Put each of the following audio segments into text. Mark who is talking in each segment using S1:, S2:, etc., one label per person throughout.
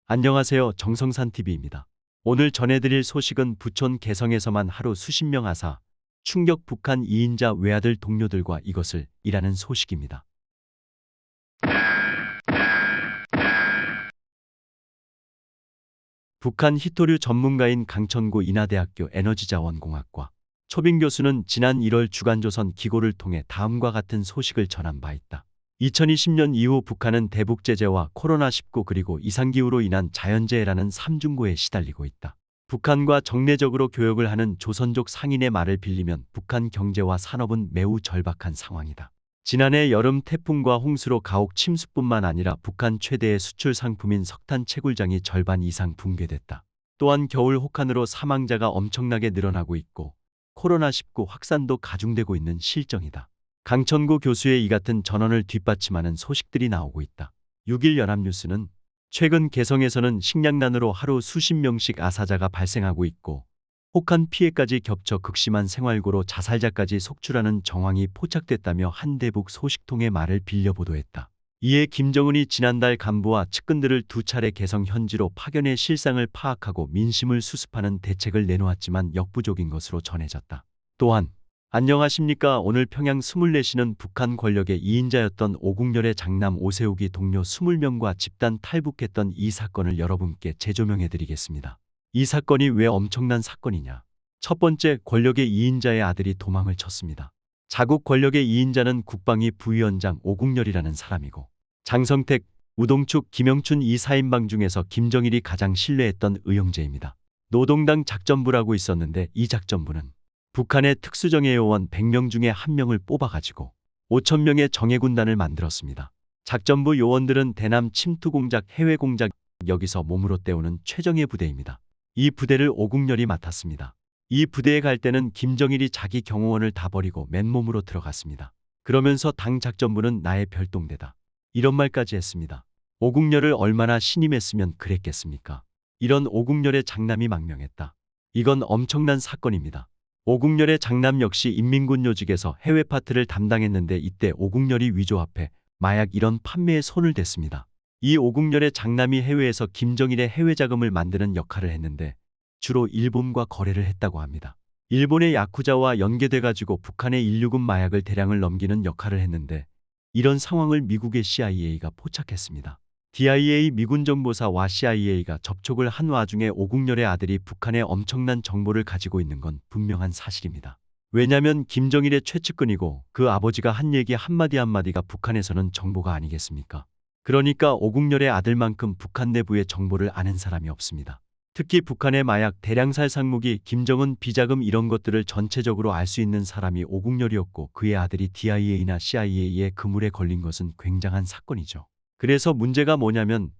S1: 안녕하세요. 정성산TV입니다. 오늘 전해드릴 소식은 부촌 개성에서만 하루 수십 명 아사, 충격 북한 2인자 외아들 동료들과 이것을 이라는 소식입니다. 북한 히토류 전문가인 강천구 인하대학교 에너지자원공학과 초빙 교수는 지난 1월 주간조선 기고를 통해 다음과 같은 소식을 전한 바 있다. 2020년 이후 북한은 대북 제재와 코로나19 그리고 이상기후로 인한 자연재해라는 삼중고에 시달리고 있다. 북한과 정례적으로 교역을 하는 조선족 상인의 말을 빌리면 북한 경제와 산업은 매우 절박한 상황이다. 지난해 여름 태풍과 홍수로 가옥 침수뿐만 아니라 북한 최대의 수출 상품인 석탄 채굴장이 절반 이상 붕괴됐다. 또한 겨울 혹한으로 사망자가 엄청나게 늘어나고 있고 코로나19 확산도 가중되고 있는 실정이다. 강천구 교수의 이 같은 전언을 뒷받침하는 소식들이 나오고 있다. 6일 연합뉴스는 최근 개성에서는 식량난으로 하루 수십 명씩 아사자가 발생하고 있고 혹한 피해까지 겹쳐 극심한 생활고로 자살자까지 속출하는 정황이 포착됐다며 한 대북 소식통의 말을 빌려 보도했다. 이에 김정은이 지난달 간부와 측근들을 두 차례 개성 현지로 파견해 실상을 파악하고 민심을 수습하는 대책을 내놓았지만 역부족인 것으로 전해졌다. 또한 안녕하십니까. 오늘 평양 24시는 북한 권력의 2인자였던 오국렬의 장남 오세욱이 동료 20명과 집단 탈북했던 이 사건을 여러분께 재조명해드리겠습니다. 이 사건이 왜 엄청난 사건이냐. 첫 번째, 권력의 2인자의 아들이 도망을 쳤습니다. 자국 권력의 2인자는 국방위 부위원장 오국렬이라는 사람이고 장성택, 우동축, 김영춘 이 4인방 중에서 김정일이 가장 신뢰했던 의형제입니다. 노동당 작전부라고 있었는데 이 작전부는 북한의 특수정예 요원 100명 중에 1명을 뽑아가지고 5,000명의 정예군단을 만들었습니다. 작전부 요원들은 대남 침투 공작, 해외 공작 여기서 몸으로 때우는 최정예 부대입니다. 이 부대를 오국렬이 맡았습니다. 이 부대에 갈 때는 김정일이 자기 경호원을 다 버리고 맨몸으로 들어갔습니다. 그러면서 당 작전부는 나의 별동대다. 이런 말까지 했습니다. 오국렬을 얼마나 신임했으면 그랬겠습니까? 이런 오국렬의 장남이 망명했다. 이건 엄청난 사건입니다. 오국렬의 장남 역시 인민군 요직에서 해외 파트를 담당했는데 이때 오국렬이 위조 앞에 마약 이런 판매에 손을 댔습니다. 이 오국렬의 장남이 해외에서 김정일의 해외 자금을 만드는 역할을 했는데 주로 일본과 거래를 했다고 합니다. 일본의 야쿠자와 연계돼가지고 북한의 인류군 마약을 대량을 넘기는 역할을 했는데 이런 상황을 미국의 CIA가 포착했습니다. DIA 미군 정보사와 CIA가 접촉을 한 와중에 오국렬의 아들이 북한의 엄청난 정보를 가지고 있는 건 분명한 사실입니다. 왜냐면 김정일의 최측근이고 그 아버지가 한 얘기 한마디 한마디가 북한에서는 정보가 아니겠습니까? 그러니까 오국렬의 아들만큼 북한 내부의 정보를 아는 사람이 없습니다. 특히 북한의 마약, 대량살 상무기, 김정은 비자금 이런 것들을 전체적으로 알 수 있는 사람이 오국렬이었고 그의 아들이 DIA나 CIA의 그물에 걸린 것은 굉장한 사건이죠. 그래서 문제가 뭐냐면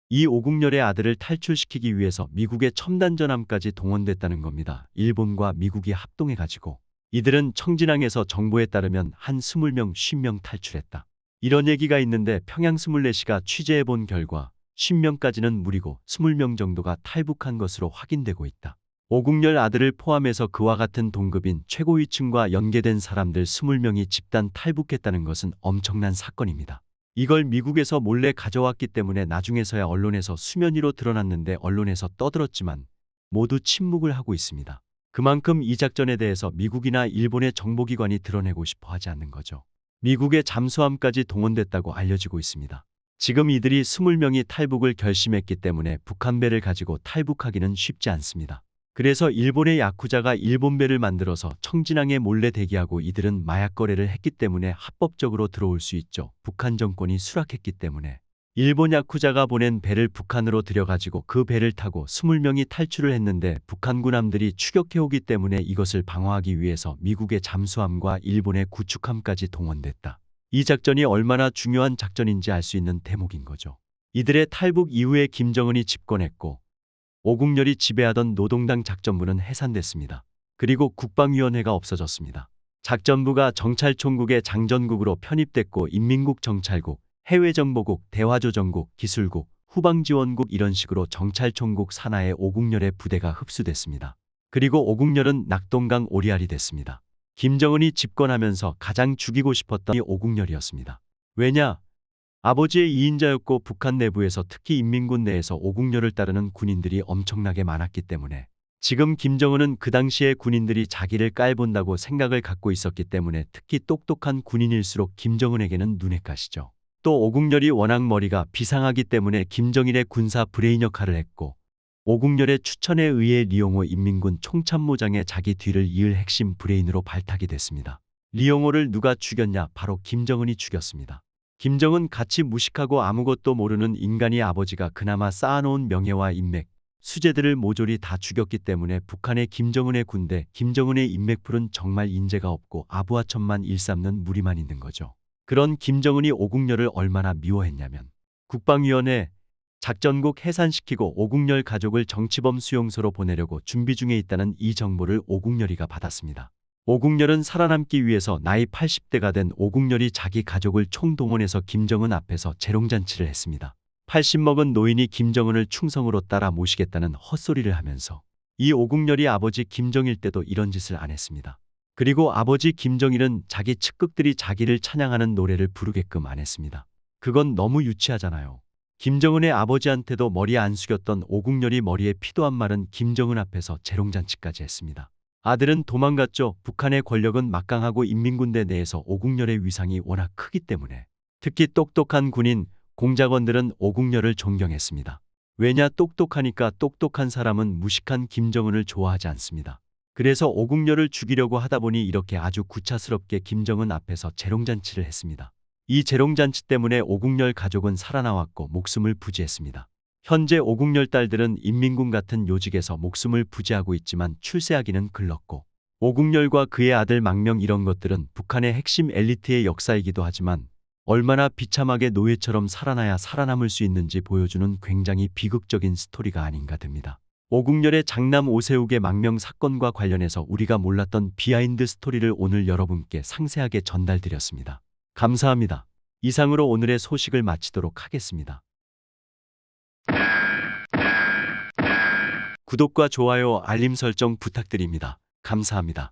S1: 이 오국렬의 아들을 탈출시키기 위해서 미국의 첨단전함까지 동원됐다는 겁니다. 일본과 미국이 합동해가지고 이들은 청진항에서 정보에 따르면 한 20명, 50명 탈출했다. 이런 얘기가 있는데 평양 24시가 취재해본 결과 10명까지는 무리고 20명 정도가 탈북한 것으로 확인되고 있다. 오국렬 아들을 포함해서 그와 같은 동급인 최고위층과 연계된 사람들 20명이 집단 탈북했다는 것은 엄청난 사건입니다. 이걸 미국에서 몰래 가져왔기 때문에 나중에서야 언론에서 수면 위로 드러났는데 언론에서 떠들었지만 모두 침묵을 하고 있습니다. 그만큼 이 작전에 대해서 미국이나 일본의 정보기관이 드러내고 싶어 하지 않는 거죠. 미국의 잠수함까지 동원됐다고 알려지고 있습니다. 지금 이들이 20명이 탈북을 결심했기 때문에 북한 배를 가지고 탈북하기는 쉽지 않습니다. 그래서 일본의 야쿠자가 일본 배를 만들어서 청진항에 몰래 대기하고 이들은 마약 거래를 했기 때문에 합법적으로 들어올 수 있죠. 북한 정권이 수락했기 때문에 일본 야쿠자가 보낸 배를 북한으로 들여가지고 그 배를 타고 20명이 탈출을 했는데 북한 군함들이 추격해오기 때문에 이것을 방어하기 위해서 미국의 잠수함과 일본의 구축함까지 동원됐다. 이 작전이 얼마나 중요한 작전인지 알 수 있는 대목인 거죠. 이들의 탈북 이후에 김정은이 집권했고 오국렬이 지배하던 노동당 작전부는 해산됐습니다. 그리고 국방위원회가 없어졌습니다. 작전부가 정찰총국의 장전국으로 편입됐고 인민국 정찰국, 해외정보국, 대화조정국, 기술국, 후방지원국 이런 식으로 정찰총국 산하에 오국렬의 부대가 흡수됐습니다. 그리고 오국렬은 낙동강 오리알이 됐습니다. 김정은이 집권하면서 가장 죽이고 싶었던 이 오국렬이었습니다. 왜냐? 아버지의 2인자였고 북한 내부에서 특히 인민군 내에서 오국렬을 따르는 군인들이 엄청나게 많았기 때문에 지금 김정은은 그 당시에 군인들이 자기를 깔본다고 생각을 갖고 있었기 때문에 특히 똑똑한 군인일수록 김정은에게는 눈에 가시죠. 또 오국렬이 워낙 머리가 비상하기 때문에 김정일의 군사 브레인 역할을 했고 오국렬의 추천에 의해 리용호 인민군 총참모장의 자기 뒤를 이을 핵심 브레인으로 발탁이 됐습니다. 리용호를 누가 죽였냐? 바로 김정은이 죽였습니다. 김정은 같이 무식하고 아무것도 모르는 인간이 아버지가 그나마 쌓아놓은 명예와 인맥, 수재들을 모조리 다 죽였기 때문에 북한의 김정은의 군대, 김정은의 인맥풀은 정말 인재가 없고 아부하천만 일삼는 무리만 있는 거죠. 그런 김정은이 오국렬을 얼마나 미워했냐면 국방위원회 작전국 해산시키고 오국렬 가족을 정치범 수용소로 보내려고 준비 중에 있다는 이 정보를 오국렬이가 받았습니다. 오국렬은 살아남기 위해서 나이 80대가 된 오국렬이 자기 가족을 총동원해서 김정은 앞에서 재롱잔치를 했습니다. 80 먹은 노인이 김정은을 충성으로 따라 모시겠다는 헛소리를 하면서 이 오국렬이 아버지 김정일 때도 이런 짓을 안 했습니다. 그리고 아버지 김정일은 자기 측극들이 자기를 찬양하는 노래를 부르게끔 안 했습니다. 그건 너무 유치하잖아요. 김정은의 아버지한테도 머리 안 숙였던 오국렬이 머리에 피도 안 마른 김정은 앞에서 재롱잔치까지 했습니다. 아들은 도망갔죠. 북한의 권력은 막강하고 인민군대 내에서 오국렬의 위상이 워낙 크기 때문에 특히 똑똑한 군인, 공작원들은 오국렬을 존경했습니다. 왜냐? 똑똑하니까. 똑똑한 사람은 무식한 김정은을 좋아하지 않습니다. 그래서 오국렬을 죽이려고 하다 보니 이렇게 아주 구차스럽게 김정은 앞에서 재롱잔치를 했습니다. 이 재롱잔치 때문에 오국렬 가족은 살아나왔고 목숨을 부지했습니다. 현재 오국렬 딸들은 인민군 같은 요직에서 목숨을 부지하고 있지만 출세하기는 글렀고 오국렬과 그의 아들 망명 이런 것들은 북한의 핵심 엘리트의 역사이기도 하지만 얼마나 비참하게 노예처럼 살아나야 살아남을 수 있는지 보여주는 굉장히 비극적인 스토리가 아닌가 됩니다. 오국렬의 장남 오세욱의 망명 사건과 관련해서 우리가 몰랐던 비하인드 스토리를 오늘 여러분께 상세하게 전달드렸습니다. 감사합니다. 이상으로 오늘의 소식을 마치도록 하겠습니다. 구독과 좋아요, 알림 설정 부탁드립니다. 감사합니다.